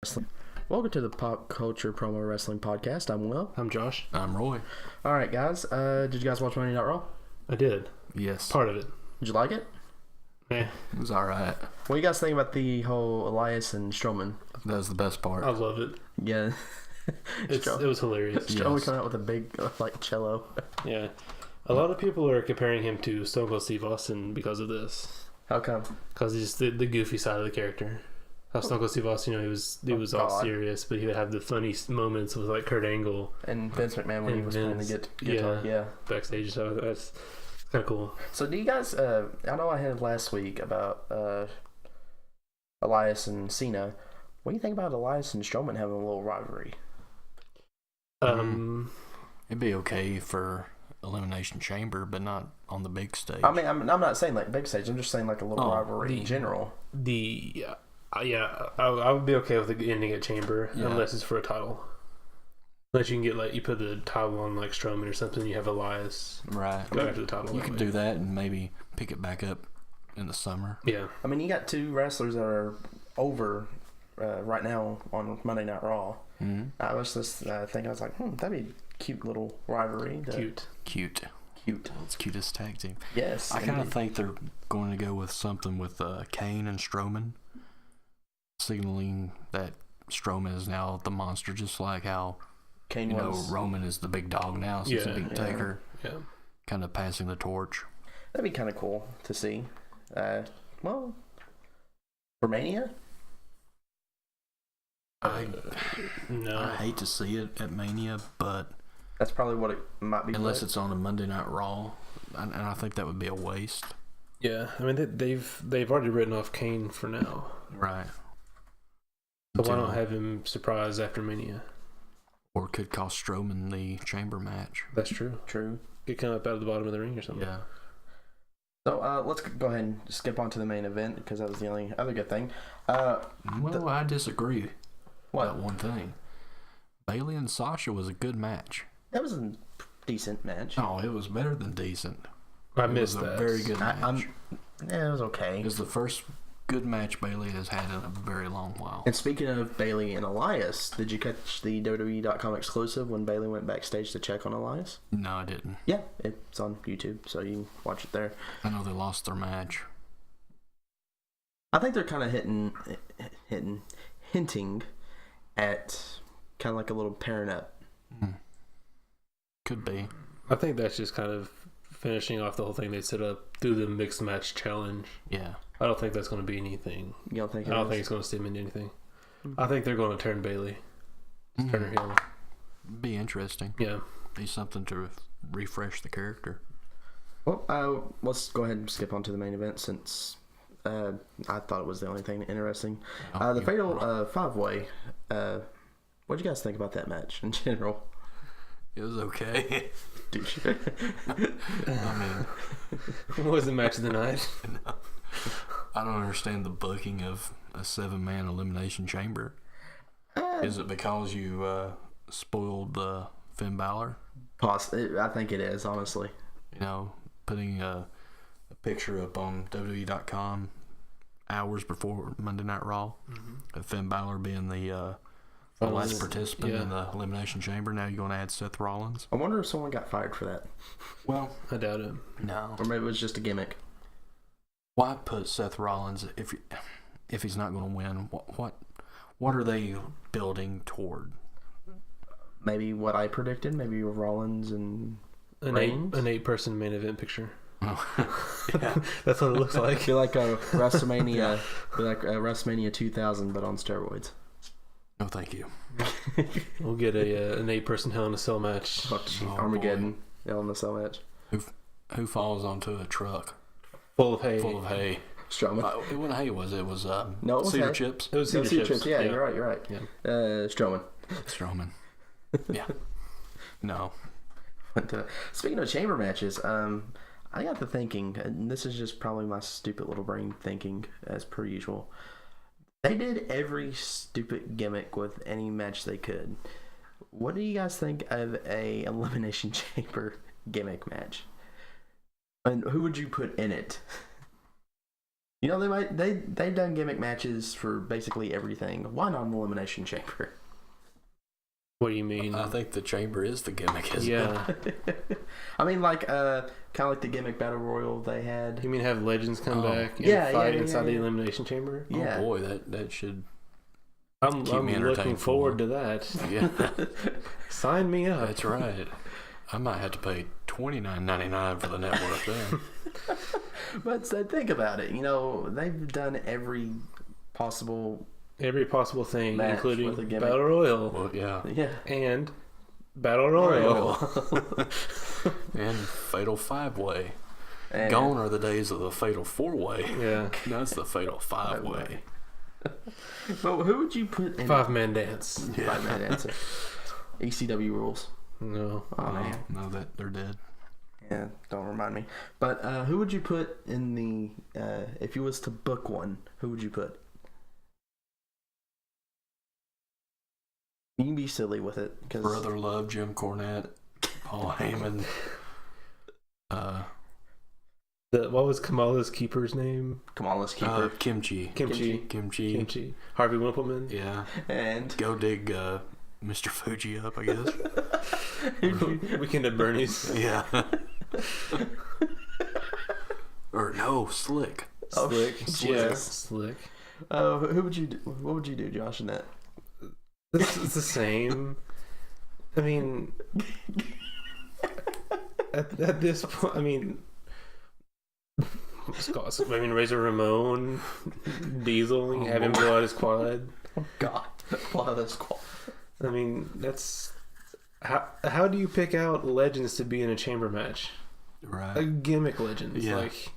Wrestling. Welcome to the Pop Culture Promo Wrestling Podcast. I'm Will. I'm Josh. I'm Roy. All right, guys. Did you guys watch Monday Night Raw? I did. Yes. Part of it. Did you like it? Eh, It was alright. What do you guys think about the whole Elias and Strowman? That was the best part. I love it. Yeah. It was hilarious. Strowman Yes. coming out with a big, cello. Yeah. A lot of people are comparing him to Stone Cold Steve Austin because of this. How come? Because he's the goofy side of the character. How Stone Cold Steve Austin, he was all God. serious, but he would have the funny moments with like Kurt Angle And Vince McMahon when he And was playing the Vince, guitar. Yeah. backstage. So that's kind of cool. So do you guys, I know I had last week about Elias and Cena. What do you think about Elias and Strowman having a little rivalry? It'd be okay for Elimination Chamber, but not on the big stage. I mean, I'm not saying like big stage. I'm just saying like a little rivalry in general. I would be okay with the ending at Chamber unless it's for a title. Unless you can get you put the title on like Strowman or something, you have Elias right. go after the title. You could do that and maybe pick it back up in the summer. Yeah. I mean, you got two wrestlers that are over right now on Monday Night Raw. Mm-hmm. I was just thinking, I was like, that'd be a cute little rivalry. Cute. It's cutest tag team. Yes. I kind of think they're going to go with something with Kane and Strowman, signaling that Strowman is now the monster, just like how Kane was. Roman is the big dog now since he beat Taker. Yeah. Kind of passing the torch. That'd be kind of cool to see. Well, for Mania? No. I hate to see it at Mania, but That's probably what it might be. unless it's on a Monday Night Raw, and I think that would be a waste. Yeah, I mean they've already written off Kane for now. Right. So why not have him surprise after Mania? Or it could cost Strowman the Chamber match. That's true. True. Could come up out of the bottom of the ring or something. Yeah. So let's go ahead and skip on to the main event because that was the only other good thing. Well, I disagree. What? About one thing. Bailey and Sasha was a good match. That was a decent match. Oh, it was better than decent. I It missed was a that. very good match. Yeah, it was okay. It was the first good match Bailey has had in a very long while. And speaking of Bailey and Elias, did you catch the WWE.com exclusive when Bailey went backstage to check on Elias? No, I didn't. Yeah, it's on YouTube, so you can watch it there. I know they lost their match. I think they're kind of hinting at kind of like a little pairing up. Could be. I think that's just kind of finishing off the whole thing they set up through the mixed match challenge. Yeah. I don't think that's going to be anything. You don't think? I don't think it's going to stem into anything. I think they're going to turn Bailey. Turn her heel. Be interesting. Yeah. Be something to refresh the character. Well, let's go ahead and skip on to the main event since I thought it was the only thing interesting. The Fatal Five-Way. What do you guys think about that match in general? It was okay. I mean, What was the match of the night? I don't understand the booking of a 7-man elimination chamber. Is it because you spoiled Finn Balor? I think it is, honestly. You know, putting a picture up on WWE.com hours before Monday Night Raw of Finn Balor being the last participant in the elimination chamber. Now you're going to add Seth Rollins. I wonder if someone got fired for that. Well, I doubt it. no. Or maybe it was just a gimmick. Why put Seth Rollins if he's not going to win? What are they building toward? Maybe what I predicted. Maybe Rollins and An Reigns? 8-person main event picture. Yeah. That's what it looks like. Feel like a WrestleMania, feel like a WrestleMania 2000, but on steroids. No, thank you. We'll get an 8-person Hell in a Cell match. Fuck Oh, Armageddon. Hell in the Cell match. Who falls onto a truck Full of hay. full of hay? Strowman. It wasn't hay, was it? It was No, it was cedar hay. chips. It was No, cedar chips. chips. Yeah, you're right. Yeah. Strowman. Strowman. Yeah. No. But, speaking of chamber matches, I got to thinking, and this is just probably my stupid little brain thinking, as per usual. They did every stupid gimmick with any match they could. What do you guys think of a Elimination Chamber gimmick match? And who would you put in it? You know, they've done gimmick matches for basically everything. Why not an elimination chamber? What do you mean? I think the chamber is the gimmick, isn't it? I mean, like, kind of like the gimmick battle royal they had. You mean have legends come back and Yeah, fight yeah, inside the yeah. elimination chamber? Yeah. Oh boy, that should I'm keep me entertained looking for forward a to that. yeah. Sign me up. That's right. I might have to pay $29.99 for the network then. But think about it. You know, they've done every possible thing, match including with a gimmick. Battle Royal Well, yeah. and Battle Royal. And Fatal 5-Way. And Gone are the days of the Fatal 4-Way. Yeah. That's the Fatal 5-Way. But who would you put in 5-man dance. Yeah. 5-man dancer? ECW rules. No. Oh man, No, that they're dead. yeah, don't remind me. But who would you put in the? If you was to book one, who would you put? You can be silly with it because Brother Love, Jim Cornette, Paul Heyman. What was Kamala's keeper's name? Kamala's keeper Kimchi. Kimchi. Harvey Wippleman. Yeah. and Go dig Mr. Fuji up, I guess. Weekend at Bernie's. Yeah. Or no, Slick. Oh, Slick. Jesus. Yeah, Slick. who would you do? What would you do, Josh? In that? It's the same. I mean, at this point, I mean, Razor Ramon, Diesel, have him blow out his quad. Oh God, wow, that's cool. I mean, that's how do you pick out legends to be in a chamber match? Right. A gimmick legends, Yeah. like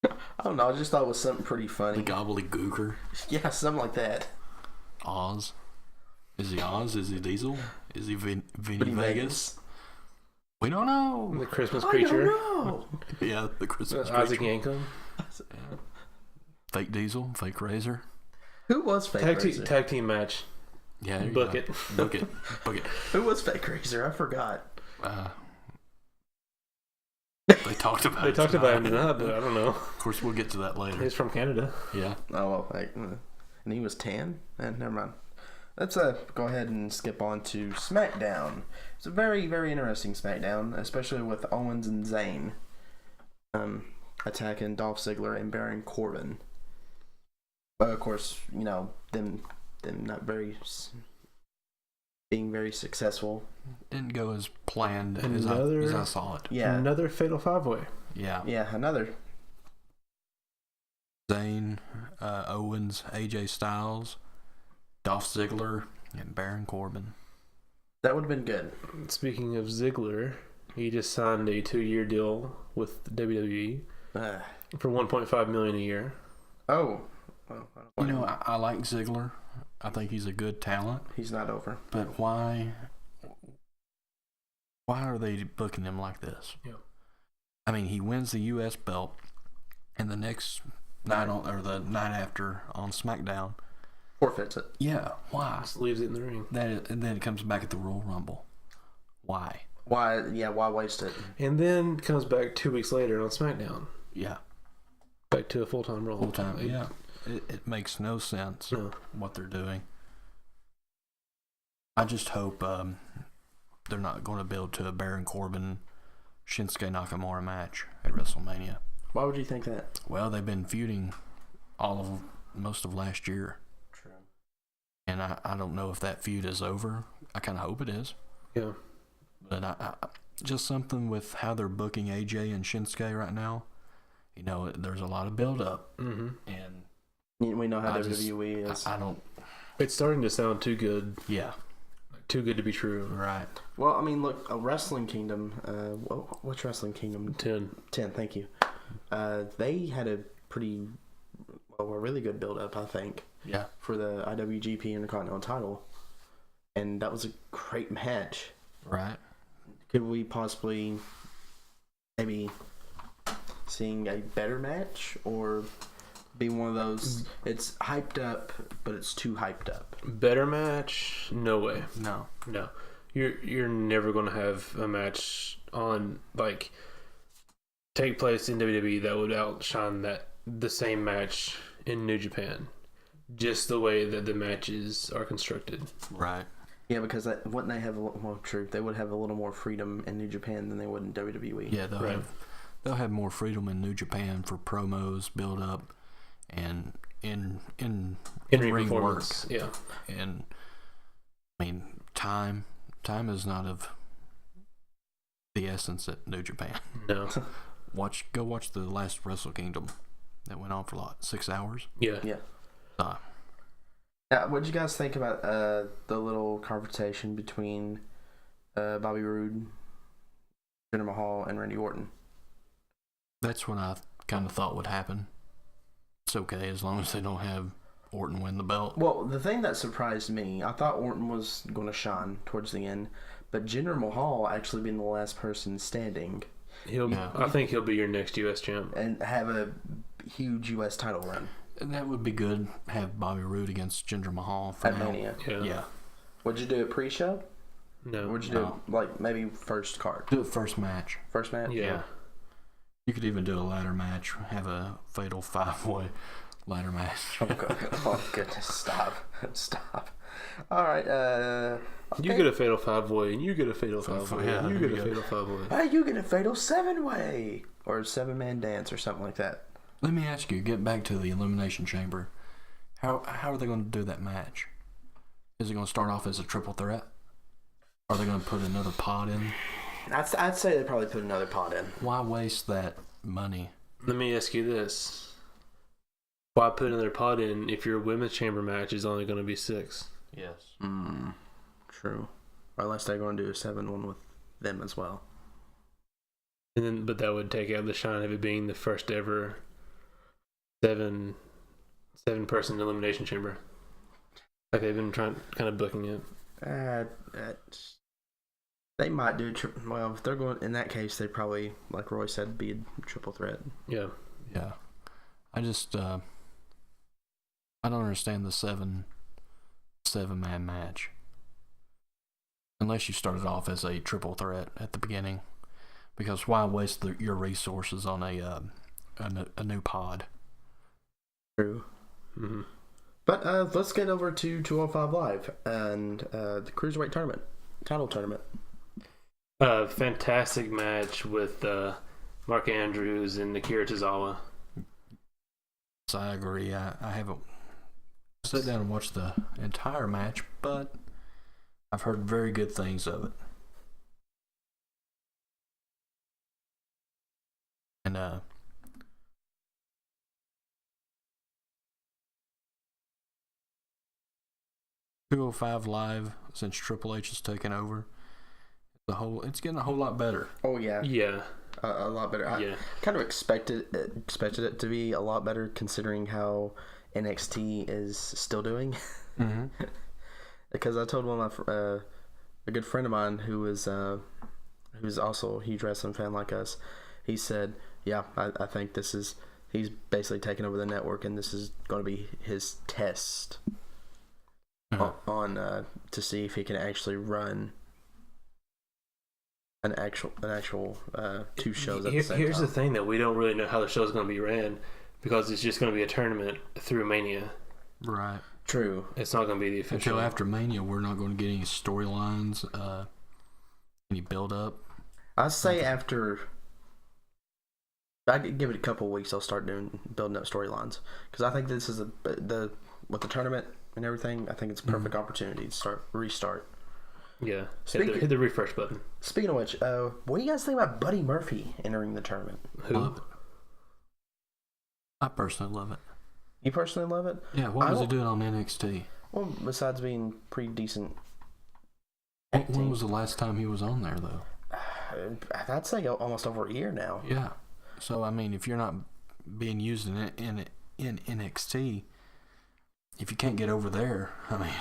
I don't know. I just thought it was something pretty funny. The Gobbledygooker. Yeah, something like that. Oz. Is he Oz? Is he Diesel? Is he Vinny Vinny Vegas? We don't know. the Christmas I creature, don't know. Yeah, the Christmas Isaac creature. Yankem. Yeah. Fake Diesel, fake Razor. Who was Fake Razor? Tag team match. Yeah, there you Book go. it. Book it. Book it. Who was Fake Razor? I forgot. They talked about They it. talked about him tonight. tonight, but I don't know. Of course, we'll get to that later. He's from Canada. Yeah. Oh, well, and he was tan? Never mind. Let's go ahead and skip on to SmackDown. It's a very, very interesting SmackDown, especially with Owens and Zayn attacking Dolph Ziggler and Baron Corbin. But of course, you know, them not being very successful. Didn't go as planned as I saw it. Yeah. Another Fatal 5-Way. Yeah. Yeah, another. Zayn, Owens, AJ Styles, Dolph Ziggler, and Baron Corbin. That would have been good. Speaking of Ziggler, he just signed a 2-year deal with WWE for $1.5 million a year. Oh. Well, You know, I like Ziggler. I think he's a good talent. he's not over. But why are they booking him like this? Yeah. I mean, he wins the U.S. belt, and the next night or the night after on SmackDown. Forfeits it. Yeah, why? Just leaves it in the ring. And then it comes back at the Royal Rumble. Why? Why? Yeah, why waste it? And then comes back 2 weeks later on SmackDown. Yeah, Back to a full-time role. full time. Yeah, it makes no sense No. what they're doing. I just hope they're not going to build to a Baron Corbin Shinsuke Nakamura match at WrestleMania. Why would you think that? Well, they've been feuding most of last year. True. And I don't know if that feud is over. I kind of hope it is. Yeah. But I just something with how they're booking AJ and Shinsuke right now. You know, there's a lot of build-up. Mm-hmm. And We know how I just- WWE is. I don't... It's starting to sound too good. Yeah, Too good to be true. right. Well, I mean, look, a Wrestling Kingdom. What's Wrestling Kingdom? 10. 10. Thank you. They had a really good build-up, I think, Yeah. for the IWGP Intercontinental title, and that was a great match. Right. Could we possibly maybe seeing a better match, or be one of those? It's hyped up, but it's too hyped up. Better match? No way. No. No. You're never going to have a match on, like, take place in WWE that would outshine that the same match in New Japan, just the way that the matches are constructed. Right. Yeah, because wouldn't they have a little more truth? They would have a little more freedom in New Japan than they would in WWE. Yeah, they'll have more freedom in New Japan for promos, build up, and in ring work. Yeah, and I mean time is not of the essence at New Japan. No. Go watch the last Wrestle Kingdom that went on for 6 hours. Yeah. Yeah, what did you guys think about the little confrontation between Bobby Roode, Jinder Mahal, and Randy Orton? That's what I kind of thought would happen. It's okay as long as they don't have Orton win the belt. Well, the thing that surprised me, I thought Orton was going to shine towards the end, but Jinder Mahal actually being the last person standing. I think he'll be your next U.S. champ. And have a huge U.S. title run. And that would be good. Have Bobby Roode against Jinder Mahal for At Mania. Yeah. Would you do it pre-show? No. Would you do it, maybe first card? Do it first match. First match? Yeah. You could even do a ladder match. Have a fatal 5-way ladder match. Oh, goodness. Stop. All right. Okay. You get a fatal 5-way, and you get a fatal 5-way, yeah, and you get a fatal 5-way. Hey, you get a fatal 7-way. Or a 7-man dance or something like that. Let me ask you, get back to the Elimination Chamber. How are they going to do that match? Is it going to start off as a triple threat? Are they going to put another pod in? I'd say they probably put another pod in. Why waste that money? Let me ask you this. Why put another pod in if your women's chamber match is only going to be 6? Yes. True. Or unless they're going to do a 7-1 with them as well. But that would take out the shine of it being the first ever 7-person elimination chamber. Like they've been kind of booking it. They might do well, if they're going in that case, they probably, like Roy said, be a triple threat. Yeah. I just I don't understand the 7-man match unless you started off as a triple threat at the beginning, because why waste your resources on a new pod? True. Mm-hmm. But let's get over to 205 Live and the Cruiserweight title tournament. Fantastic match with Mark Andrews and Akira Tozawa. So I agree. I haven't sat down and watched the entire match, but I've heard very good things of it. And 205 Live, since Triple H has taken over, it's getting a whole lot better. Oh yeah, yeah, a lot better. I kind of expected it to be a lot better, considering how NXT is still doing. Mm-hmm. Because I told one of my a good friend of mine who's also a huge wrestling fan like us. He said, "Yeah, I think he's basically taking over the network, and this is going to be his test on to see if he can actually run an actual 2 shows at the same time." Here's the thing, that we don't really know how the show's going to be ran, because it's just going to be a tournament through Mania. Right. True. It's not going to be the official. Until after Mania, we're not going to get any storylines, any build up. I'd say after. I'd give it a couple of weeks. I'll start building up storylines, because I think this is with the tournament and everything. I think it's a perfect opportunity to restart. Yeah, hit the refresh button. Speaking of which, what do you guys think about Buddy Murphy entering the tournament? Who? I personally love it. You personally love it? Yeah. What was he doing on NXT? Well, besides being pretty decent. When was the last time he was on there, though? I'd say almost over a year now. Yeah. So I mean, if you're not being used in NXT, if you can't get over there, I mean,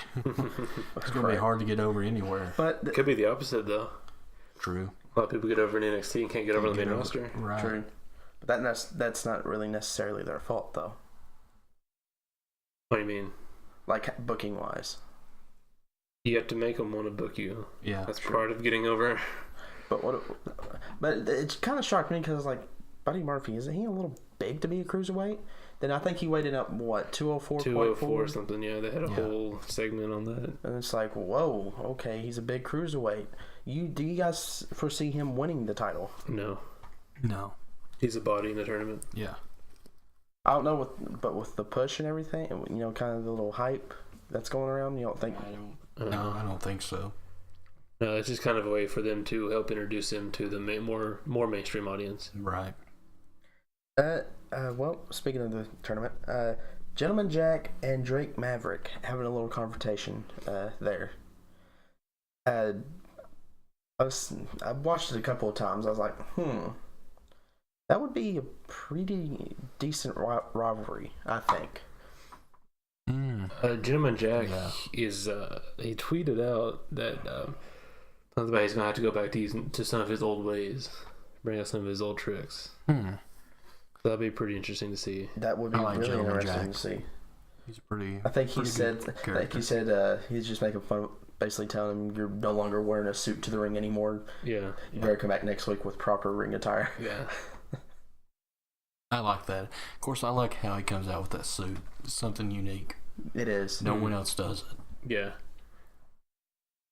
it's going to be hard to get over anywhere. But it could be the opposite, though. True. A lot of people get over in NXT and can't get over the main roster. Right. True. But that's not really necessarily their fault, though. What do you mean? Like, booking wise. You have to make them want to book you. Yeah. That's part of getting over. But it kind of shocked me, because, like, Buddy Murphy, isn't he a little big to be a cruiserweight. Then I think he weighed in up, what, 204.4? 204 or something, yeah. They had a whole segment on that. And it's like, whoa, okay, he's a big cruiserweight. Do you guys foresee him winning the title? No. No. He's a body in the tournament. Yeah. I don't know, but with the push and everything, kind of the little hype that's going around, you don't think? No, I don't think so. No, it's just kind of a way for them to help introduce him to the more mainstream audience. Right. Well, speaking of the tournament, Gentleman Jack and Drake Maverick having a little confrontation there. I watched it a couple of times. I was like, that would be a pretty decent rivalry, I think. Gentleman Jack is he tweeted out that something about he's gonna have to go back to some of his old ways, bring out some of his old tricks. So that'd be pretty interesting to see. That would be really interesting to see. He's pretty. I think he said he's just making fun, basically telling him you're no longer wearing a suit to the ring anymore. Yeah, you better come back next week with proper ring attire. Yeah. I like that. Of course, I like how he comes out with that suit. It's something unique. It is. No one else does it. Yeah.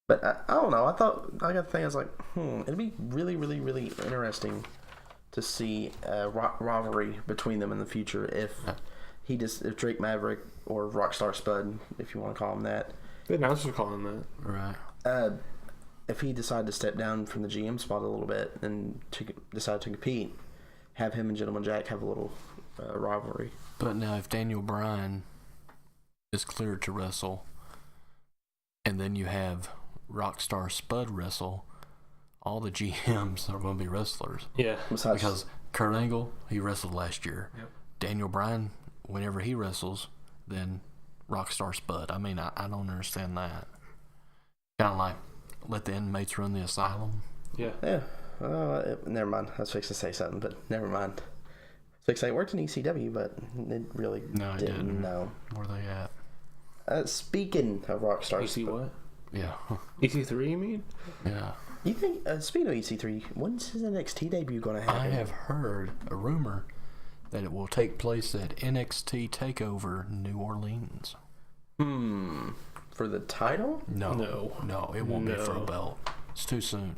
But I don't know. I got the thing. I was like, it'd be really, really, really interesting to see a rivalry between them in the future if Drake Maverick or Rockstar Spud, if you want to call him that. The announcers are calling that. Right. If he decided to step down from the GM spot a little bit and decide to compete, have him and Gentleman Jack have a little rivalry. But now, if Daniel Bryan is cleared to wrestle, and then you have Rockstar Spud wrestle, all the GMs are going to be wrestlers. Yeah. Because Kurt Angle, he wrestled last year. Yep. Daniel Bryan, whenever he wrestles, then Rockstar Spud. I mean, I don't understand that. Kind of like let the inmates run the asylum. Yeah. Yeah. Never mind. I was fixing to say something, but never mind. I worked in ECW, but it really didn't. No. Where are they at? Speaking of Rockstar EC what? Yeah. EC3, you mean? Yeah. You think, speaking of EC3, when's his NXT debut going to happen? I have heard a rumor that it will take place at NXT TakeOver New Orleans. For the title? No, it won't be for a belt. It's too soon.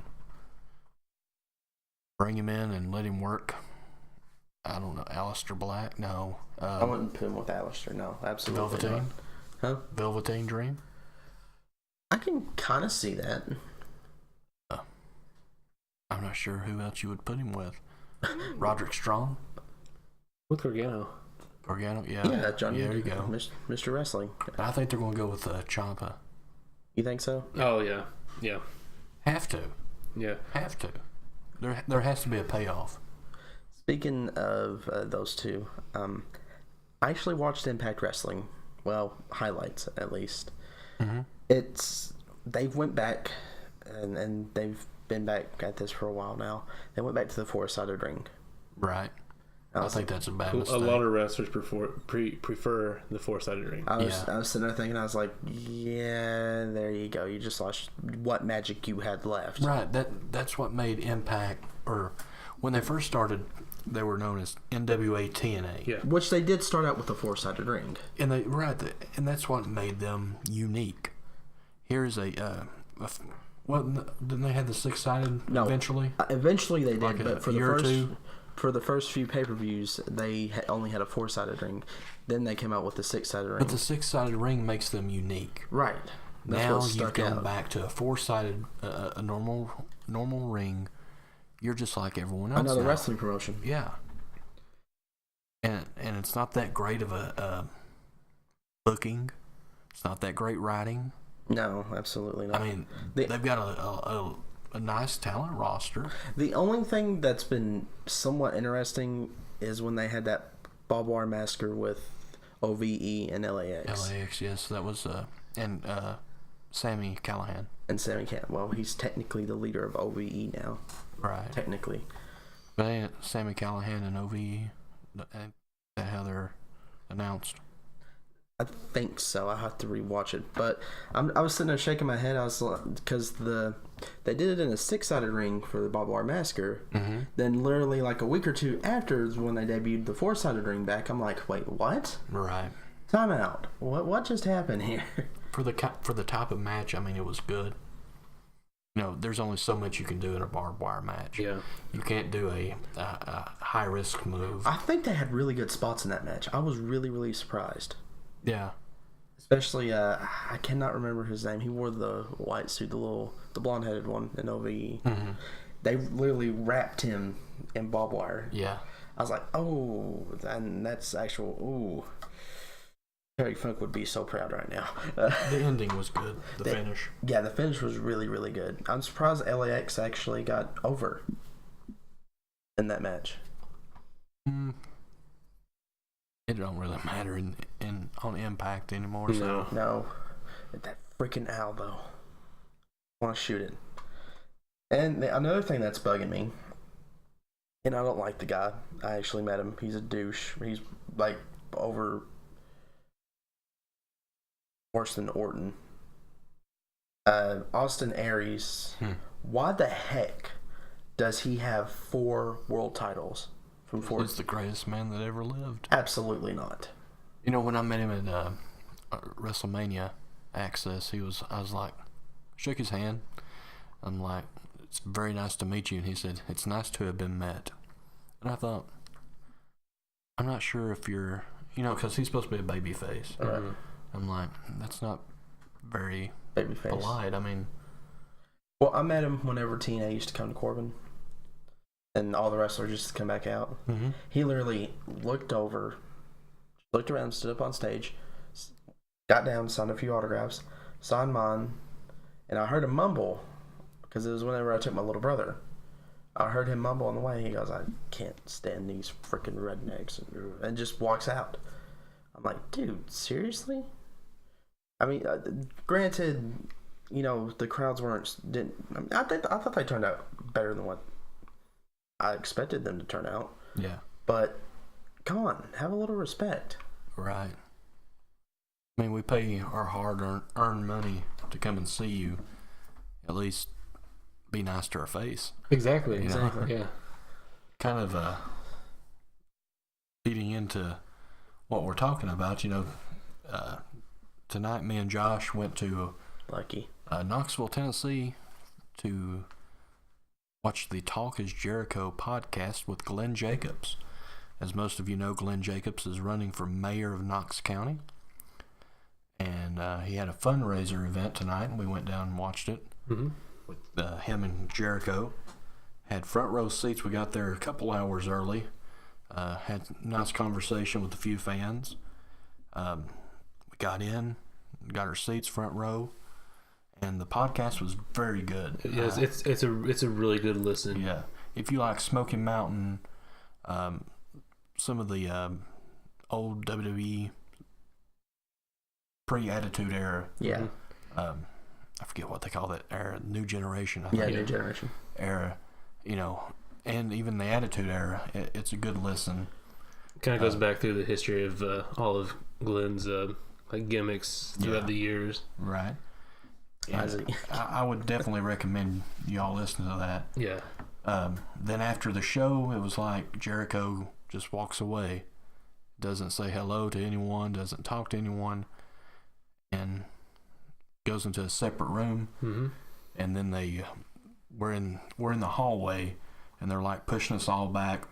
Bring him in and let him work. I don't know, Aleister Black? No. I wouldn't put him with Aleister, no, absolutely Velveteen? not. Huh? Velveteen Dream? I can kind of see that. I'm not sure who else you would put him with. Roderick Strong? With Gargano. Gargano? Yeah. Yeah, Johnny. Yeah, there you go. Mr. Wrestling. I think they're going to go with Ciampa. You think so? Oh, yeah. Yeah. Have to. Yeah. Have to. There has to be a payoff. Speaking of those two, I actually watched Impact Wrestling. Well, highlights at least. Mm-hmm. They've went back, and they've been back at this for a while now. They went back to the four-sided ring. Right. I think that's a bad mistake. A lot of wrestlers prefer the four-sided ring. I was sitting there thinking, I was like, yeah, there you go. You just lost what magic you had left. Right. That's what made Impact, or when they first started, they were known as NWA TNA. Yeah. Which they did start out with the four-sided ring. And and that's what made them unique. Here's didn't they have the six-sided eventually? Eventually they did, like but for the first few pay-per-views, they only had a four-sided ring. Then they came out with the six-sided ring. But the six-sided ring makes them unique. Right. That's now you've gone back to a four-sided, a normal ring. You're just like everyone else. Another wrestling promotion. Yeah. And it's not that great of a booking. It's not that great writing. No, absolutely not. I mean, they've got a nice talent roster. The only thing that's been somewhat interesting is when they had that barbed wire massacre with OVE and LAX. LAX, yes, that was and Sammy Callahan. And Sammy Callahan. Well, he's technically the leader of OVE now. Right. Technically. But Sammy Callahan and OVE, that's how they're announced. I think so. I have to rewatch it, but I was sitting there shaking my head. I was because they did it in a 6-sided ring for the Barbed Wire Massacre. Mm-hmm. Then literally like a week or two after when they debuted the 4-sided ring back, I'm like, wait, what? Right. Time out. What just happened here? For the type of match, I mean, it was good. You know, there's only so much you can do in a barbed wire match. Yeah. You can't do a high risk move. I think they had really good spots in that match. I was really, really surprised. Yeah. Especially, I cannot remember his name. He wore the white suit, the blonde-headed one in OVE. Mm-hmm. They literally wrapped him in barbed wire. Yeah. I was like, oh, and that's actual. Ooh, Terry Funk would be so proud right now. The ending was good. The finish. Yeah, the finish was really, really good. I'm surprised LAX actually got over in that match. It don't really matter on Impact anymore. So. No, that freaking owl though. I want to shoot it. And another thing that's bugging me, and I don't like the guy. I actually met him. He's a douche. He's like over worse than Orton. Austin Aries. Why the heck does he have 4 world titles from 4? He's the greatest man that ever lived. Absolutely not. You know, when I met him at WrestleMania Access, I was like, shook his hand. I'm like, it's very nice to meet you. And he said, it's nice to have been met. And I thought, I'm not sure if you're, because he's supposed to be a baby face. Mm-hmm. I'm like, that's not very Babyface. polite. I mean, well, I met him whenever TNA used to come to Corbin, and all the wrestlers used to come back out. mm-hmm. He literally looked around, stood up on stage, got down, signed a few autographs, signed mine, and I heard him mumble, because it was whenever I took my little brother. I heard him mumble on the way. He goes, I can't stand these freaking rednecks, and just walks out. I'm like, dude, seriously? I mean, granted, the crowds I thought they turned out better than what I expected them to turn out. Yeah. But come on, have a little respect. Right. I mean, we pay our hard-earned money to come and see you. At least be nice to our face. Exactly. You know? Exactly. Yeah. Kind of feeding into what we're talking about. Tonight me and Josh went to Lucky. Knoxville, Tennessee to watch the Talk is Jericho podcast with Glenn Jacobs. As most of you know, Glenn Jacobs is running for mayor of Knox County. And he had a fundraiser event tonight, and we went down and watched it with him and Jericho. Had front row seats. We got there a couple hours early. Had a nice conversation with a few fans. We got in, got our seats front row, and the podcast was very good. Yes, it's a really good listen. Yeah, if you like Smoky Mountain, some of the old WWE pre-Attitude Era. Yeah. I forget what they call that era. New Generation. I Yeah, think. New Generation. Era. And even the Attitude Era. It's a good listen. Kind of goes back through the history of all of Glenn's gimmicks throughout the years. Right. I would definitely recommend y'all listen to that. Yeah. Then after the show, it was like Jericho just walks away, doesn't say hello to anyone, doesn't talk to anyone, and goes into a separate room. Mm-hmm. And then we're in the hallway, and they're like pushing us all back,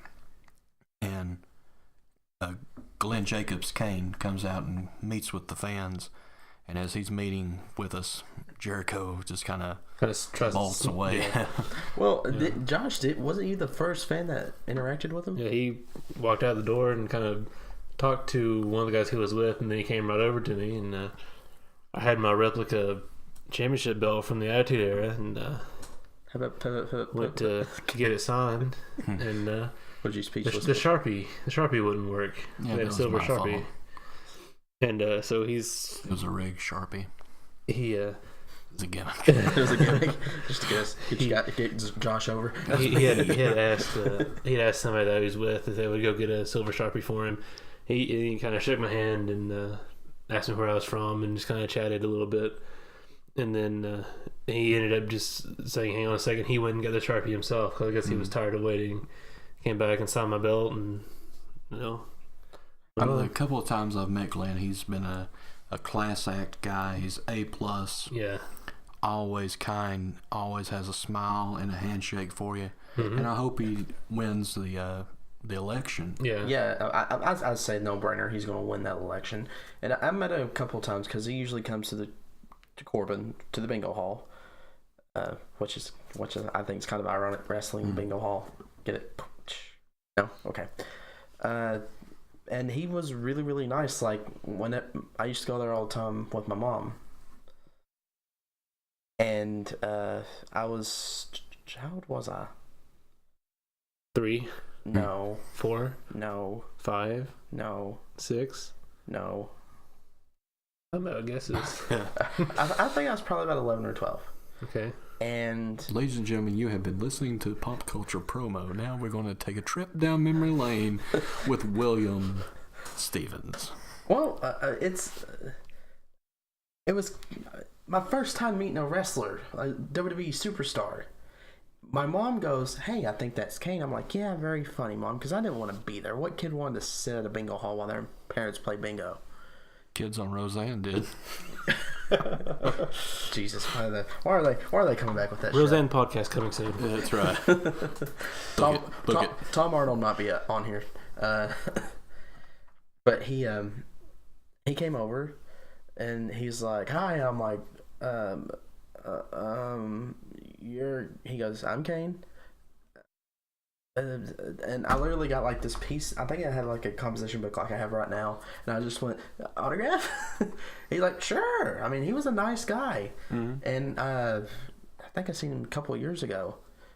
and Glenn Jacobs Kane comes out and meets with the fans, and as he's meeting with us, Jericho just kind of bolts away. Yeah. Well, wasn't you the first fan that interacted with him? Yeah, he walked out the door and kind of talked to one of the guys he was with, and then he came right over to me, and I had my replica championship belt from the Attitude Era, and went to get it signed, and was you speechless? the Sharpie wouldn't work. Yeah, They had a silver Sharpie, and so it was a rigged Sharpie. It was a gimmick. It was a gimmick, just to get Josh over. he had asked somebody that he was with if they would go get a silver Sharpie for him. He kind of shook my hand and asked me where I was from and just kind of chatted a little bit. And then he ended up just saying, "Hang on a second." He went and got the Sharpie himself because I guess he was tired of waiting. Came back and signed my belt, and a couple of times I've met Glenn. He's been a class act guy. He's A+. Yeah. Always kind. Always has a smile and a handshake for you. Mm-hmm. And I hope he wins the election. Yeah. Yeah, I'd say no brainer. He's going to win that election. And I met him a couple of times because he usually comes to Corbin to the bingo hall, which is I think is kind of ironic. Wrestling bingo hall. Get it? No, okay. And he was really, really nice. Like I used to go there all the time with my mom. And I was, how old was I? 3. No. 4. No. 5. No. 6. No. I'm out of guesses. I think I was probably about 11 or 12. Okay. And ladies and gentlemen, you have been listening to Pop Culture Promo. Now we're going to take a trip down memory lane with William Stevens. Well, it was my first time meeting a wrestler, a WWE superstar. My mom goes, "Hey, I think that's Kane." I'm like, "Yeah, very funny, Mom," because I didn't want to be there. What kid wanted to sit at a bingo hall while their parents play bingo? Kids on Roseanne did. Jesus, why are they coming back with that? Roseanne podcast coming soon. Yeah, that's right. Tom Arnold might be on here, but he came over and he's like, "Hi," I'm like, he goes, "I'm Kane." And I literally got like this piece. I think I had like a composition book like I have right now, and I just went, "Autograph?" He's like, "Sure." I mean, he was a nice guy, and I think I seen him a couple of years ago,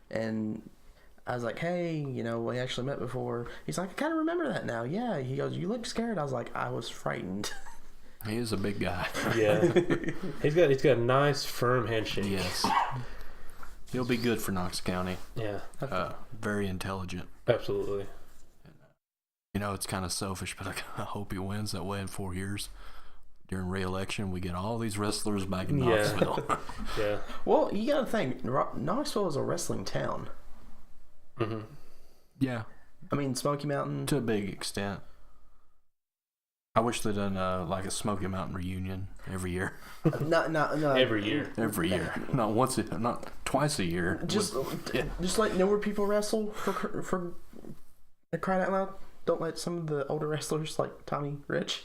and I was like, "Hey, we actually met before." He's like, "I kind of remember that now." Yeah. He goes, "You look scared." I was like, "I was frightened." He is a big guy. Yeah. He's got a nice firm handshake. Yes. He'll be good for Knox County. Yeah. Very intelligent. Absolutely. It's kind of selfish, but I hope he wins that way in 4 years. During re-election, we get all these wrestlers back in Knoxville. Yeah. Well, you got to think, Knoxville is a wrestling town. Mm-hmm. Yeah. I mean, Smoky Mountain. To a big extent. I wish they'd done like a Smoky Mountain reunion every year. No. Every year. Every year. Not twice a year. Just let newer people wrestle for crying out loud. Don't let some of the older wrestlers like Tommy Rich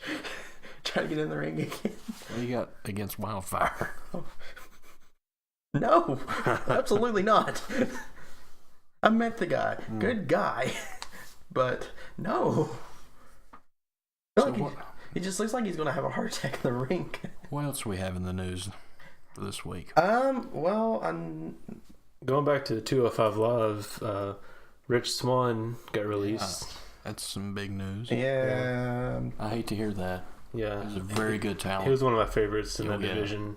try to get in the ring again. What do you got against Wildfire? No, absolutely not. I met the guy. Good guy. But no. He just looks like he's going to have a heart attack in the ring. What else do we have in the news for this week? Well, going back to 205 Live, Rich Swann got released. Yeah, that's some big news. Yeah. I hate to hear that. Yeah. He's a very good talent. He was one of my favorites in that division.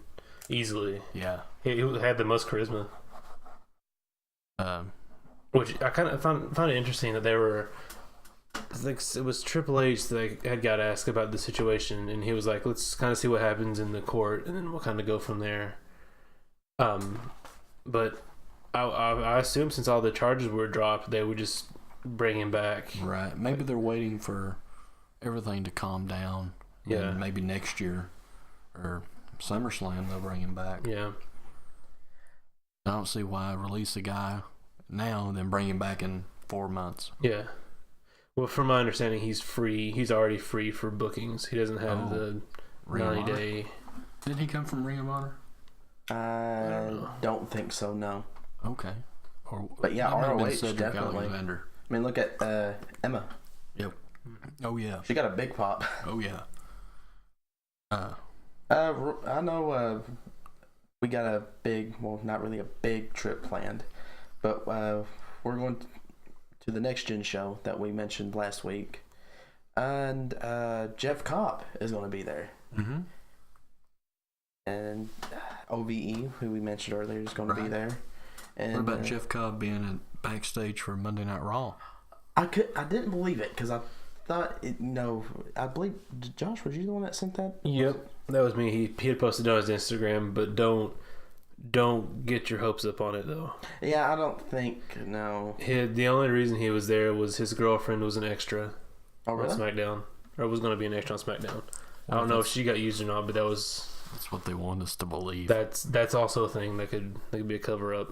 Easily. Yeah. He had the most charisma. Which I kind of found it interesting that they were... I think it was Triple H that had got asked about the situation, and he was like, "Let's kind of see what happens in the court, and then we'll kind of go from there." But I assume since all the charges were dropped, they would just bring him back. Right. Maybe they're waiting for everything to calm down. Yeah. And maybe next year or SummerSlam they'll bring him back. Yeah. I don't see why release a guy now and then bring him back in 4 months. Yeah. Well, from my understanding, he's free. He's already free for bookings. He doesn't have the 90-day. Didn't he come from Ring of Honor? I don't think so, no. Okay. But yeah, ROH Cedric definitely. Alexander. I mean, look at Emma. Yep. Oh, yeah. She got a big pop. Oh, yeah. I know we got a big, well, not really a big trip planned, but we're going to the Next Gen show that we mentioned last week, and Jeff Cobb is going to be there. Mm-hmm. And OVE, who we mentioned earlier, is going to be there. And what about Jeff Cobb being backstage for Monday Night Raw? I didn't believe it because I thought I believe Josh, was you the one that sent that? Yep, that was me. He had posted on his Instagram, but don't get your hopes up on it though. Yeah, I don't think no. The only reason he was there was his girlfriend was an extra Oh really? on SmackDown, or was going to be an extra on SmackDown. I don't know if she got used or not, but that's what they want us to believe. That's also a thing that could be a cover up.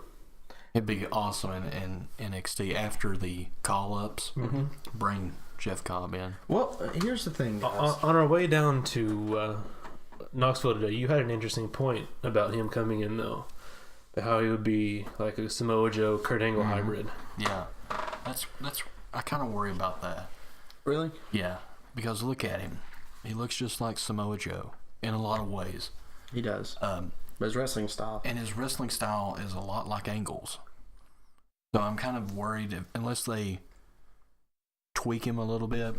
It'd be awesome in NXT after the call ups. Mm-hmm. Bring Jeff Cobb in. Well, here's the thing, guys. On our way down to Knoxville today, you had an interesting point about him coming in though, how he would be like a Samoa Joe, Kurt Angle hybrid. Yeah, that's I kind of worry about that. Really? Yeah, because look at him. He looks just like Samoa Joe in a lot of ways. He does. But his wrestling style. And his wrestling style is a lot like Angle's. So I'm kind of worried, unless they tweak him a little bit,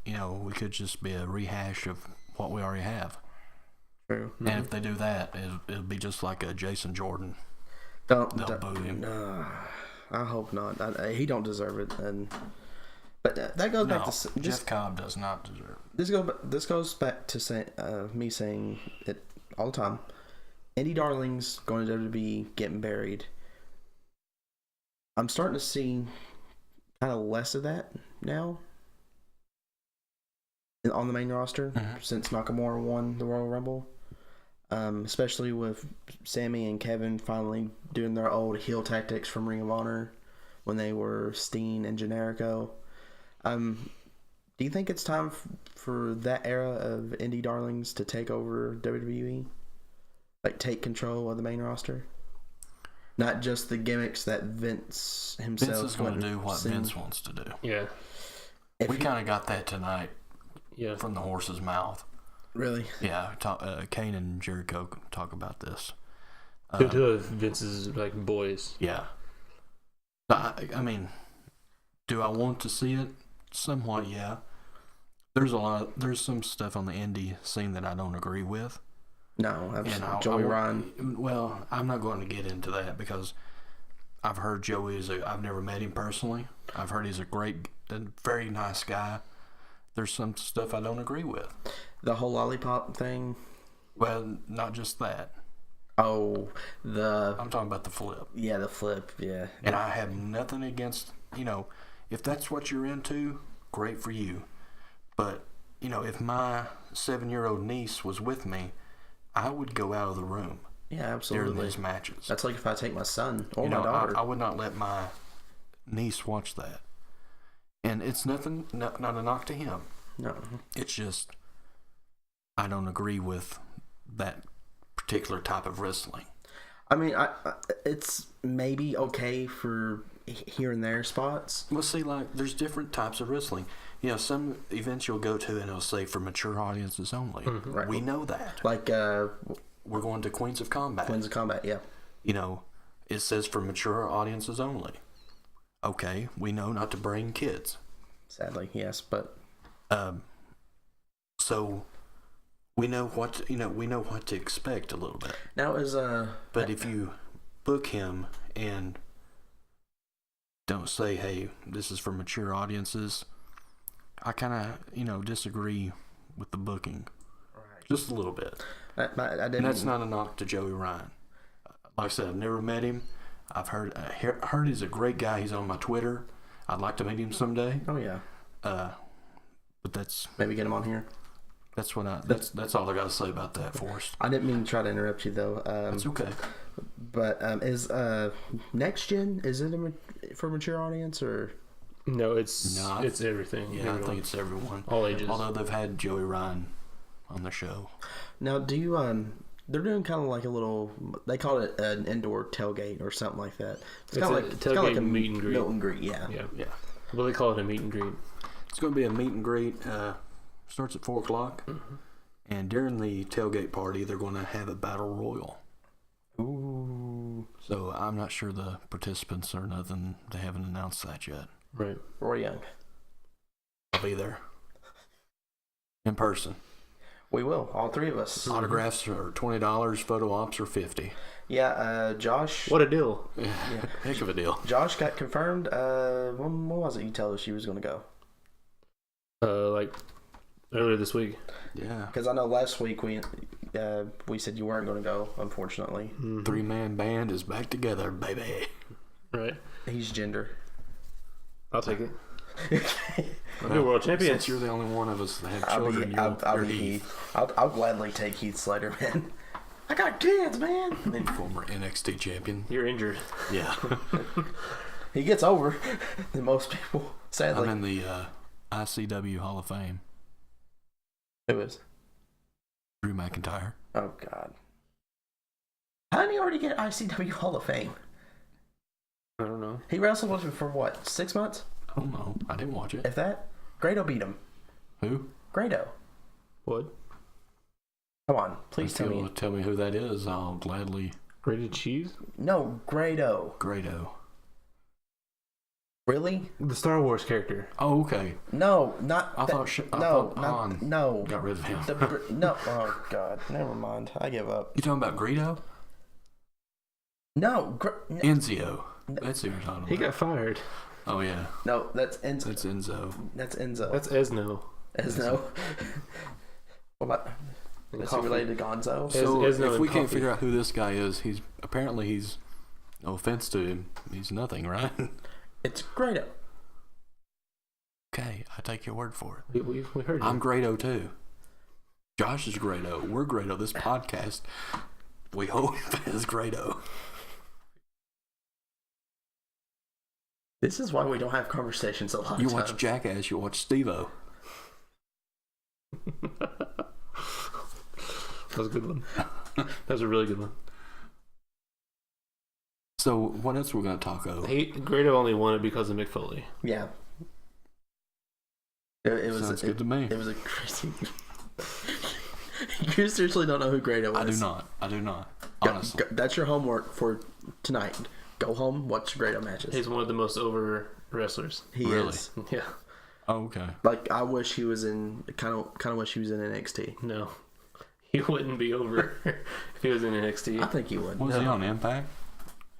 we could just be a rehash of what we already have. True. And if they do that, it'll be just like a Jason Jordan. They'll boo him. I hope not. He don't deserve it. But that goes back to Jeff Cobb does not deserve it. This goes back to me saying it all the time. Indie Darlings going to WWE getting buried. I'm starting to see kind of less of that now on the main roster since Nakamura won the Royal Rumble. Especially with Sammy and Kevin finally doing their old heel tactics from Ring of Honor when they were Steen and Generico. Do you think it's time for that era of Indie Darlings to take over WWE? Like, take control of the main roster? Not just the gimmicks that Vince himself... Vince is going to do what Vince wants to do. Yeah. We kind of got that tonight from the horse's mouth. Really? Yeah. Kane and Jericho talk about this. Two of Vince's, boys. Yeah. I mean, do I want to see it? Somewhat, yeah. There's some stuff on the indie scene that I don't agree with. No, absolutely. Joey Ryan. Well, I'm not going to get into that because I've heard Joey I've never met him personally. I've heard he's a very nice guy. There's some stuff I don't agree with. The whole lollipop thing? Well, not just that. Oh, I'm talking about the flip. Yeah, the flip, yeah. And I have nothing against, if that's what you're into, great for you. But, if my 7-year-old niece was with me, I would go out of the room. Yeah, absolutely. During these matches. That's like if I take my son or my daughter. I would not let my niece watch that. And it's not a knock to him. No. It's just, I don't agree with that particular type of wrestling. I mean, it's maybe okay for here and there spots. Well, see, there's different types of wrestling. Some events you'll go to and it'll say for mature audiences only. Mm-hmm. Right. We know that. Like, we're going to Queens of Combat. Queens of Combat, yeah. It says for mature audiences only. Okay, we know not to bring kids. Sadly, yes, but so we know what to expect a little bit. Now but if you book him and don't say, "Hey, this is for mature audiences," I kind of disagree with the booking, right. Just a little bit. And that's not a knock to Joey Ryan. Like I said, I've never met him. I've heard he's a great guy. He's on my Twitter. I'd like to meet him someday. Oh yeah. But that's maybe get him on here. That's that's all I got to say about that, Forrest. I didn't mean to try to interrupt you though. That's okay. But is Next Gen, is it for mature audience or? No, it's everything. Yeah, everyone. I think it's everyone, all ages. Although they've had Joey Ryan on the show. Now, do you they're doing kind of like a little. They call it an indoor tailgate or something like that. It's kind of like a meet and greet. Meet and greet, yeah. Well, they call it a meet and greet. It's going to be a meet and greet. Starts at 4:00, mm-hmm. And during the tailgate party, they're going to have a battle royal. Ooh! So I'm not sure the participants or nothing. They haven't announced that yet. Right. Roy Young. I'll be there in person. We will, all three of us. Autographs are $20. Photo ops are $50. Yeah, Josh. What a deal! Yeah, heck of a deal. Josh got confirmed. When was it? You told us she was going to go. Like earlier this week. Yeah. Because I know last week we said you weren't going to go, unfortunately. Mm-hmm. 3-man band is back together, baby. Right. He's gender. I'll take it. I'll be world champion. Since you're the only one of us that have children, I'll you're be Heath. Heath. I'll gladly take Heath Slater, man. I got kids, man. Former NXT champion. You're injured. Yeah. He gets over than most people, sadly. I'm in the ICW Hall of Fame. Who is? Drew McIntyre. Oh, God. How did he already get ICW Hall of Fame? I don't know. He wrestled with him for what, 6 months? I don't know. I didn't watch it. If that? Grado beat him. Who? Grado. What? Come on, please If tell you'll me. tell me who that is, I'll gladly. Grated cheese? No, Grado. Grado. Really? The Star Wars character. Oh, okay. No, not. I that- thought I no, thought not, Han no. got rid of him. No. Oh God, never mind. I give up. You talking about Greedo? No, Enzio. That's who you're talking about. He got fired. Oh yeah, no. That's Enzo. that's Enzo. That's Enzo. That's Esno. Esno. What about? And Is he coffee. related to Gonzo? Es- So Esno if and we can't coffee. figure out who this guy is, he's apparently no offense to him, he's nothing, right? It's Grado. Okay, I take your word for it. We heard you. I'm Grado too. Josh is Grado. We're Grado. This podcast, we hope is Grado. This is why we don't have conversations a lot You of watch times. Jackass, you watch Steve-O. That was a good one. That was a really good one. So what else we're gonna talk of? Grado only won it because of Mick Foley. Yeah. It was. Sounds good to me. It was a crazy. You seriously don't know who Grado is? I do not. Honestly. That's your homework for tonight. Go home, watch Grado matches. He's one of the most over wrestlers. He Really? is. Yeah. Oh, okay. Like I wish he was in. Kind of wish he was in NXT. No. He wouldn't be over if he was in NXT. I think he would. Was he on Impact?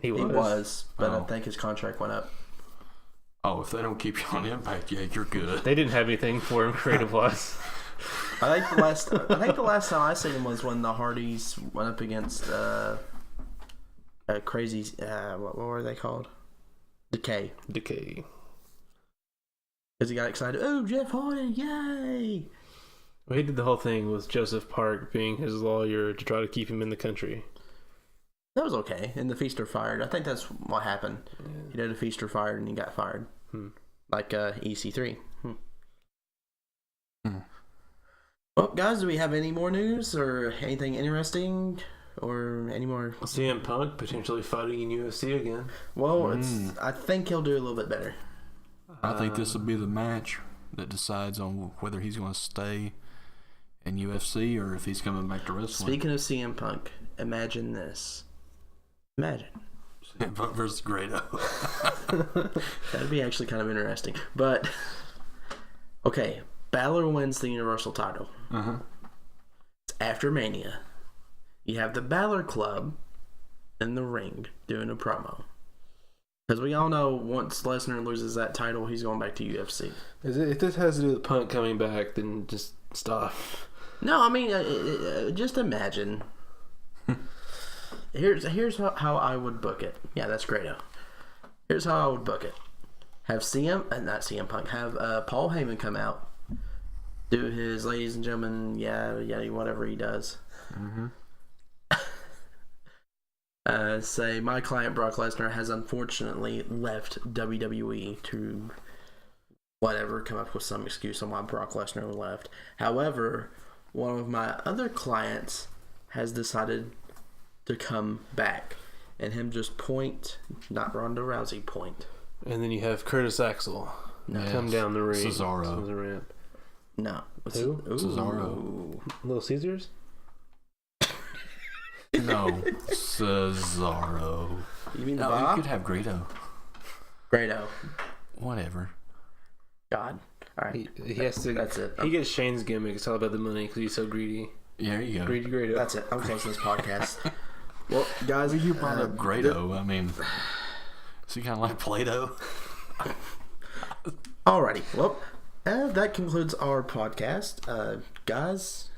He was. He was, but I Oh. think his contract went up. Oh, if they don't keep you on Impact, yeah, you're good. They didn't have anything for him creative wise. I think the last time I seen him was when the Hardys went up against crazy. What were they called? Decay. Decay. Because he got excited. Oh, Jeff Hardy! Yay! Well, he did the whole thing with Joseph Park being his lawyer to try to keep him in the country. That was okay. And the Feaster fired. I think that's what happened. He did a Feaster fired and he got fired. Like EC3. Well, guys, do we have any more news or anything interesting or any more? CM Punk potentially fighting in UFC again. Well, I think he'll do a little bit better. I think this will be the match that decides on whether he's going to stay in UFC or if he's coming back to wrestling. Speaking of CM Punk, imagine this. Imagine. Punk versus Grado. That'd be actually kind of interesting. But, okay, Balor wins the Universal title. It's after Mania. You have the Balor Club in the ring doing a promo. Because we all know once Lesnar loses that title, he's going back to UFC. If this has to do with Punk coming back, then just stop. No, I mean, just imagine. Here's how I would book it. Yeah, that's Grado. Here's how I would book it. Have not CM Punk, have Paul Heyman come out, do his ladies and gentlemen, whatever he does. Say, my client Brock Lesnar has unfortunately left WWE to whatever, come up with some excuse on why Brock Lesnar left. However, one of my other clients has decided to come back, and him just point, not Ronda Rousey point. And then you have Curtis Axel come down the ring. Cesaro. The ramp. No. Who? Cesaro. Little Caesars? No, Cesaro. You mean the No, you Bob? could have Grado. Grado. Whatever. God. All right. He has to. That's it. He gets Shane's gimmick. It's all about the money because he's so greedy. Yeah, there you go. Greedy Grado. That's it. I'm closing this podcast. Well, guys, You brought up Grado. I mean, is he kind of like Play-Doh? Alrighty. Well, That concludes our podcast. Guys,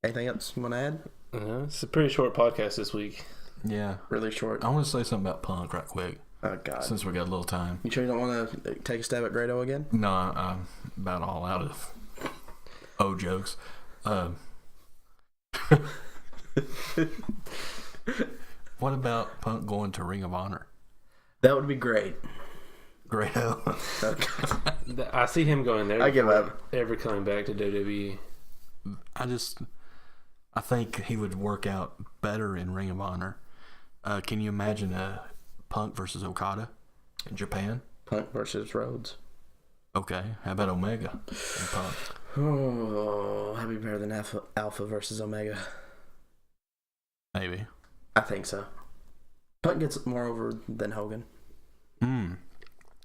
anything else you want to add? It's a pretty short podcast this week. Yeah. Really short. I want to say something about Punk right quick. Oh, God. Since we got a little time. You sure you don't want to take a stab at Grado again? No, I'm about all out of jokes. What about Punk going to Ring of Honor? That would be great. Grado. I see him going there. I give up. Ever coming back to WWE. I think he would work out better in Ring of Honor. Can you imagine a Punk versus Okada in Japan? Punk versus Rhodes. Okay, how about Omega and Punk? Oh, that'd be better than Alpha versus Omega. Maybe. I think so. Punk gets more over than Hogan.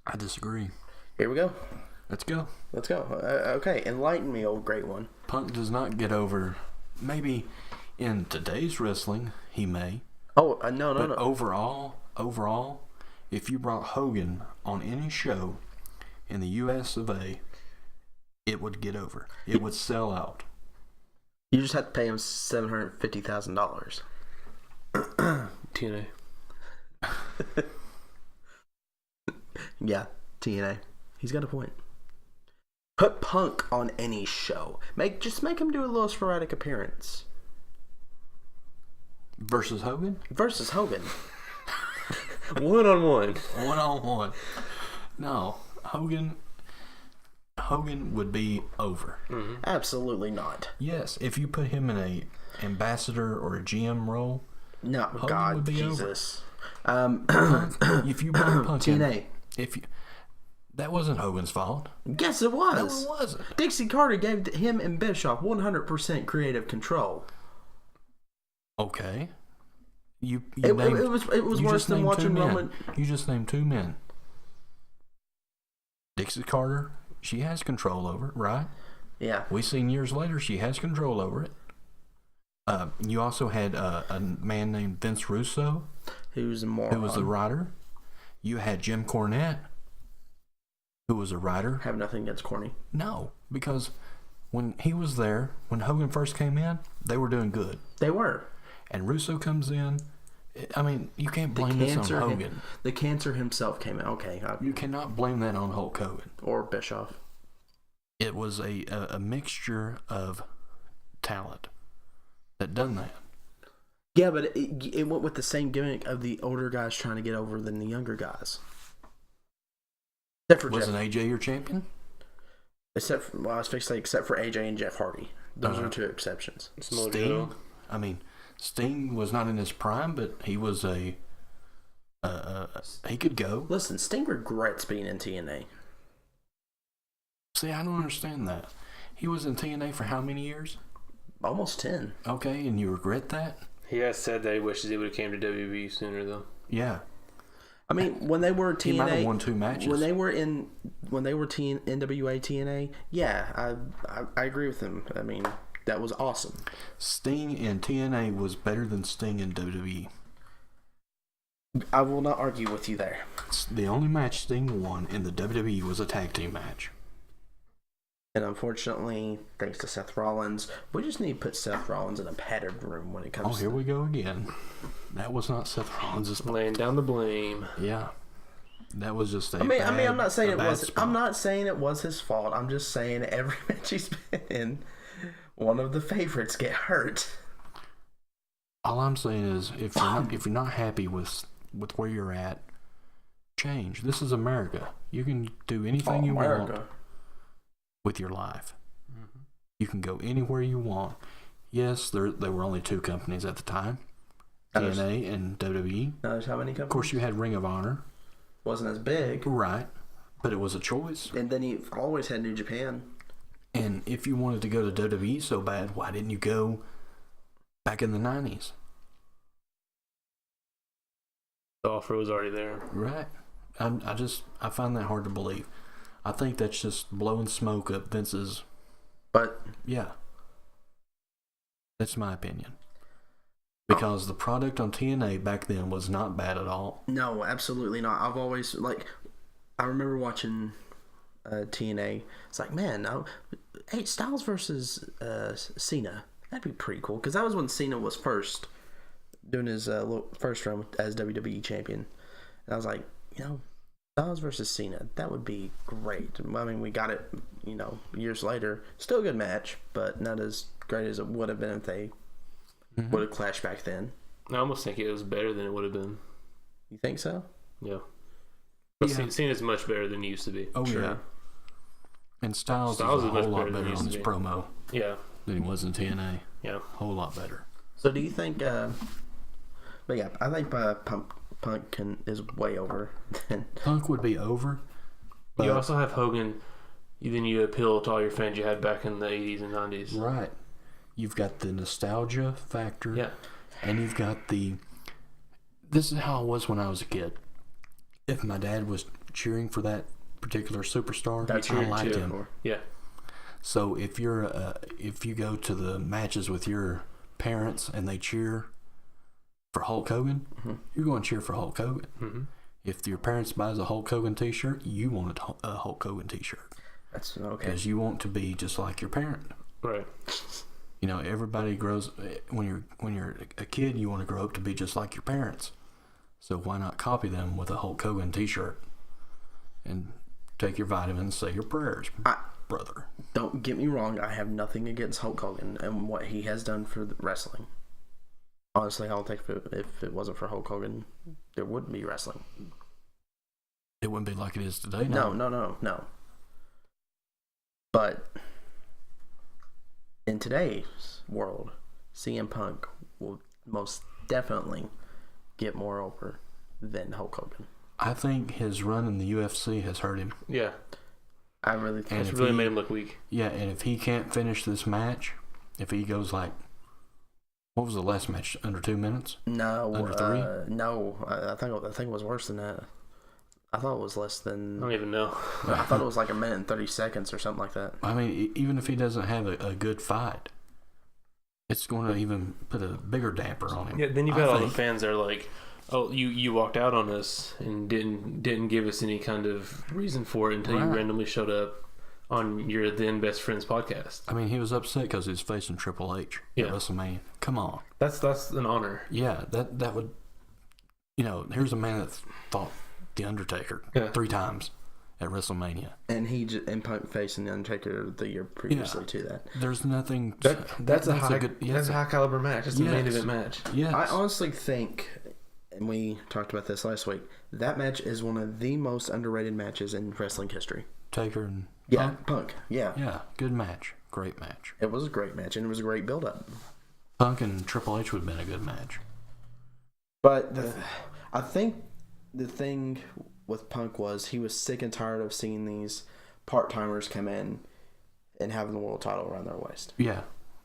I disagree. Here we go. Let's go. Okay, enlighten me, old great one. Punk does not get over. Maybe in today's wrestling, he may. Oh, no. Overall, if you brought Hogan on any show in the US of A, it would get over. It would sell out. You just have to pay him $750,000. TNA. Yeah, TNA. He's got a point. Put Punk on any show. Just make him do a little sporadic appearance. Versus Hogan? Versus Hogan. One-on-one. One-on-one. No, Hogan would be over. Mm-hmm. Absolutely not. Yes, if you put him in a ambassador or a GM role, No, Hogan God, would be Jesus. if you brought Punk TNA. That wasn't Hogan's fault. Yes, it was. No, it wasn't. Dixie Carter gave him and Bischoff 100% creative control. Okay. It was worse than watching Roman. You just named two men. Dixie Carter, she has control over it, right? Yeah. We seen years later she has control over it. You also had a man named Vince Russo, who was a moron. Who was the writer. You had Jim Cornette, who was a writer. Have nothing against Corny. No, because when he was there, when Hogan first came in, they were doing good. They were. And Russo comes in. I mean, you can't blame this on Hogan. The cancer himself came in. Okay. You cannot blame that on Hulk Hogan. Or Bischoff. It was a mixture of talent that done that. Yeah, but it went with the same gimmick of the older guys trying to get over than the younger guys. Wasn't AJ your champion? I was fixing to say except for AJ and Jeff Hardy. Those are two exceptions. Sting. I mean, Sting was not in his prime, but he was he could go. Listen, Sting regrets being in TNA. See, I don't understand that. He was in TNA for how many years? Almost 10. Okay, and you regret that? He has said that he wishes he would have came to WWE sooner, though. Yeah. I mean, when they were TNA, he might have won 2 matches. When they were NWA TNA, yeah, I agree with him. I mean, that was awesome. Sting in TNA was better than Sting in WWE. I will not argue with you there. The only match Sting won in the WWE was a tag team match. And unfortunately, thanks to Seth Rollins, we just need to put Seth Rollins in a padded room when it comes to... here we go again. That was not Seth Rollins' fault. Laying down the blame. Yeah. That was just I mean, I'm not saying it was... I'm not saying it was his fault. I'm just saying every match he's been in, one of the favorites get hurt. All I'm saying is, if you're not happy with where you're at, change. This is America. You can do anything you want with your life. Mm-hmm. You can go anywhere you want. Yes, there were only 2 companies at the time, TNA and WWE. Now there's how many companies? Of course, you had Ring of Honor. Wasn't as big. Right, but it was a choice. And then you always had New Japan. And if you wanted to go to WWE so bad, why didn't you go back in the 90s? The offer was already there. Right. I find that hard to believe. I think that's just blowing smoke up Vince's... But... Yeah. That's my opinion. Because the product on TNA back then was not bad at all. No, absolutely not. I've always, I remember watching TNA. It's like, man, hey, Styles versus Cena. That'd be pretty cool because that was when Cena was first doing his first run as WWE champion. And I was like, Styles versus Cena, that would be great. I mean, we got it, years later. Still a good match, but not as great as it would have been if they would have clashed back then. I almost think it was better than it would have been. You think so? Yeah. But Cena's much better than he used to be. Oh, sure. Yeah. And Styles is a whole lot better on his promo. Yeah. Than he was in TNA. Yeah. A whole lot better. So do you think... but yeah, I think Punk is way over. Punk would be over. You also have Hogan. Then you appeal to all your fans you had back in the 80s and 90s. Right. You've got the nostalgia factor. Yeah. And you've got the... This is how it was when I was a kid. If my dad was cheering for that particular superstar, I liked him. Yeah. So if you go to the matches with your parents and they cheer for Hulk Hogan, you're going to cheer for Hulk Hogan. Mm-hmm. If your parents buys a Hulk Hogan T-shirt, you want a Hulk Hogan T-shirt. That's okay. Because you want to be just like your parent. Right. Everybody grows when you're a kid. You want to grow up to be just like your parents. So why not copy them with a Hulk Hogan T-shirt and take your vitamins, say your prayers, brother. Don't get me wrong. I have nothing against Hulk Hogan and what he has done for wrestling. Honestly, I don't think if it wasn't for Hulk Hogan, there wouldn't be wrestling. It wouldn't be like it is today. No. But in today's world, CM Punk will most definitely get more over than Hulk Hogan. I think his run in the UFC has hurt him. Yeah. I really think it's really made him look weak. Yeah, and if he can't finish this match, if he goes like, what was the last match? Under 2 minutes? No. Under 3? No. I think it was worse than that. I thought it was less than... I don't even know. I thought it was like 1 minute and 30 seconds or something like that. I mean, even if he doesn't have a good fight, it's going to even put a bigger damper on him. Yeah, then you've got all the fans that are like, oh, you walked out on us and didn't give us any kind of reason for it until you randomly showed up on your then best friend's podcast. I mean, he was upset because he was facing Triple H at WrestleMania. Come on. That's an honor. Yeah, that would... here's a man that fought The Undertaker 3 times at WrestleMania. And Punk facing The Undertaker the year previously to that. There's nothing... That's a high caliber match. It's a main event match. Yes. I honestly think, and we talked about this last week, that match is one of the most underrated matches in wrestling history. Taker and Punk. Yeah. Yeah, good match. Great match. It was a great match, and it was a great build-up. Punk and Triple H would have been a good match. But I think the thing with Punk was he was sick and tired of seeing these part-timers come in and having the world title around their waist. Yeah.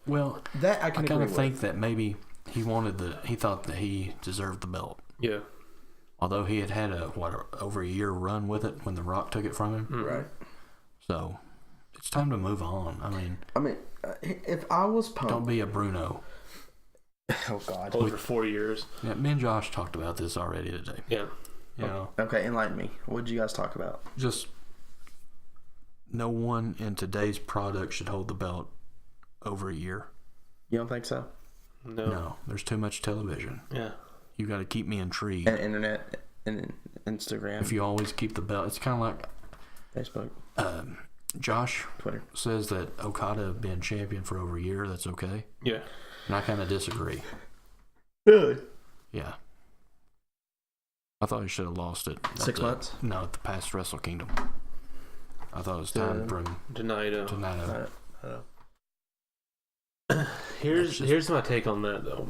Well, that I kind of think that maybe he thought that he deserved the belt. Yeah. Although he had over a year run with it when The Rock took it from him. Mm-hmm. Right. So, it's time to move on. I mean, if I was Punk... Don't be a Bruno. Oh, God. Over 4 years. Yeah, me and Josh talked about this already today. Yeah. Okay, enlighten me. What did you guys talk about? Just no one in today's product should hold the belt over a year. You don't think so? No, there's too much television. Yeah. You got to keep me intrigued. And internet and Instagram. If you always keep the belt, it's kind of like Facebook. Josh Twitter says that Okada being champion for over a year, that's okay. Yeah. And I kind of disagree. Really? Yeah. I thought he should have lost it. 6 months? No, at the past Wrestle Kingdom. I thought it was time for him to Naito. Here's my take on that though.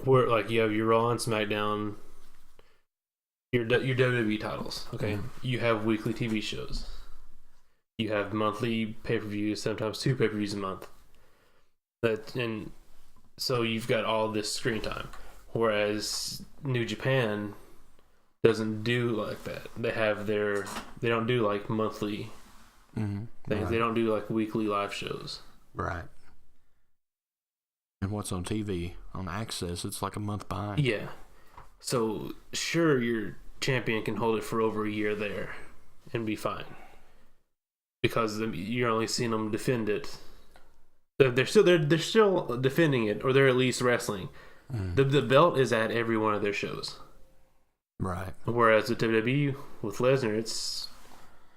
Where like you have your Raw and SmackDown, your WWE titles. Okay, you have weekly TV shows. You have monthly pay-per-views, sometimes 2 pay-per-views a month. And so you've got all this screen time. Whereas New Japan doesn't do like that. They don't do like monthly things. Right. They don't do like weekly live shows. Right. And what's on TV on Access, it's like a month behind. Yeah. So sure, your champion can hold it for over a year there, and be fine. Because you're only seeing them defend it. They're still defending it, or they're at least wrestling. The belt is at every one of their shows. Right. Whereas with WWE, with Lesnar,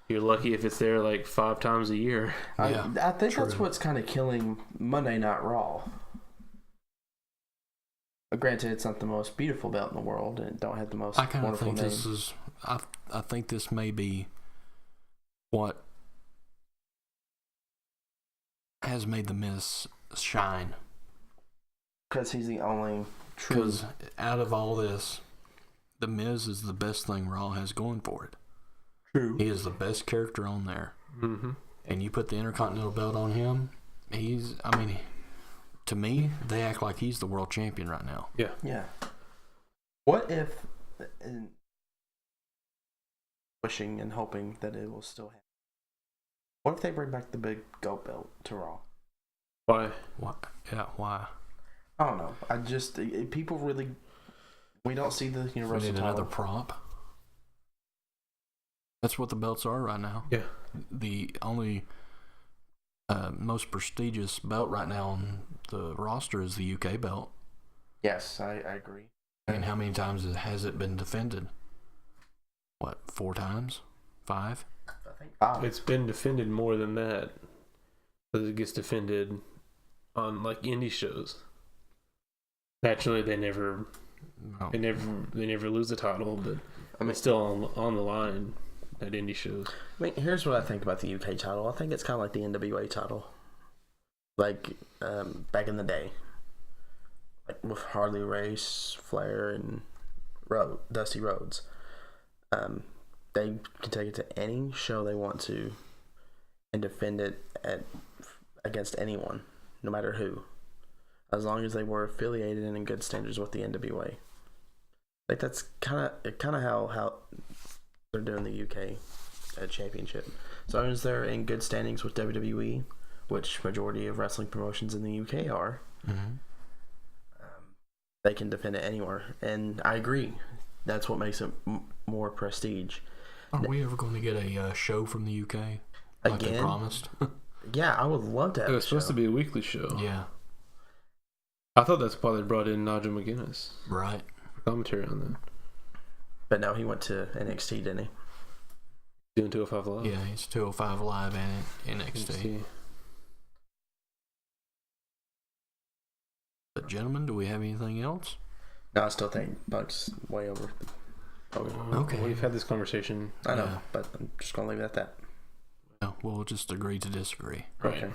you're lucky if it's there like 5 times a year. Yeah, I think that's what's kind of killing Monday Night Raw. Granted, it's not the most beautiful belt in the world, and it don't have the most wonderful name. I think this may be what has made the Miz shine. Because he's the only true. Because out of all this, the Miz is the best thing Raw has going for it. True. He is the best character on there. Mm-hmm. And you put the Intercontinental belt on him, to me, they act like he's the world champion right now. Yeah. Yeah. What if, wishing and hoping that it will still happen, what if they bring back the big gold belt to Raw? Why? Yeah, why? I don't know. People really, we don't see the Universal We need title. another prop. That's what the belts are right now. Yeah. The only most prestigious belt right now on the roster is the UK belt. Yes, I agree. And how many times has it been defended? What, 4 times? 5? I think 5. It's been defended more than that. Because it gets defended on like indie shows. Naturally, they never lose the title, but it's still on the line at indie shows. I mean, here's what I think about the UK title. I think it's kind of like the NWA title, like back in the day, like with Harley Race, Flair, and Dusty Rhodes. They can take it to any show they want to, and defend it against anyone, no matter who, as long as they were affiliated and in good standards with the NWA. Like that's kind of how they're doing the UK championship. As long as they're in good standings with WWE, which majority of wrestling promotions in the UK are, they can defend it anywhere. And I agree, that's what makes it more prestige. Are we ever going to get a show from the UK like they promised? Yeah, I would love to have It was supposed to be a weekly show. Yeah. I thought that's why they brought in Nigel McGuinness. Right. For commentary on that. But no, he went to NXT, didn't he? Doing 205 Live. Yeah, he's 205 Live and NXT. But gentlemen, do we have anything else? No, I still think Buck's way over. Okay. We've had this conversation. I know, but I'm just going to leave it at that. No, we'll just agree to disagree. Right. Okay.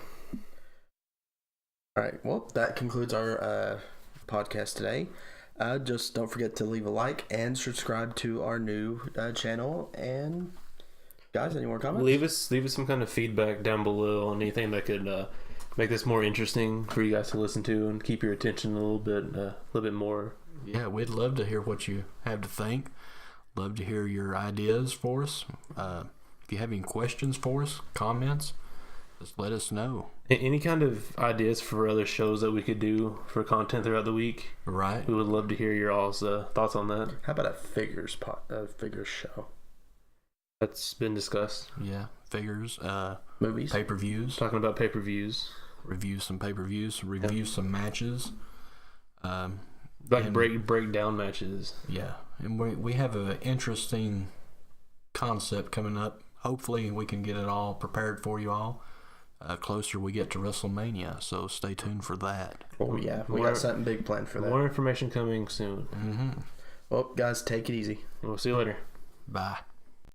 All right. Well, that concludes our podcast today. Just don't forget to leave a like and subscribe to our new channel. And guys, any more comments? Leave us some kind of feedback down below on anything that could make this more interesting for you guys to listen to and keep your attention a little bit more. Yeah, we'd love to hear what you have to think. Love to hear your ideas for us. If you have any questions for us, comments, just let us know. Any kind of ideas for other shows that we could do for content throughout the week? Right. We would love to hear your all's thoughts on that. How about a figures show? That's been discussed. Yeah, figures, Movies, pay-per-views. Talking about pay-per-views. Review some pay-per-views. Review some matches. Like break down matches. Yeah, and we have an interesting concept coming up. Hopefully we can get it all prepared for you all closer we get to WrestleMania, so stay tuned for that. Oh yeah, we got something big planned for that. More information coming soon. Mm-hmm. Well, guys, take it easy. We'll see you later. Bye.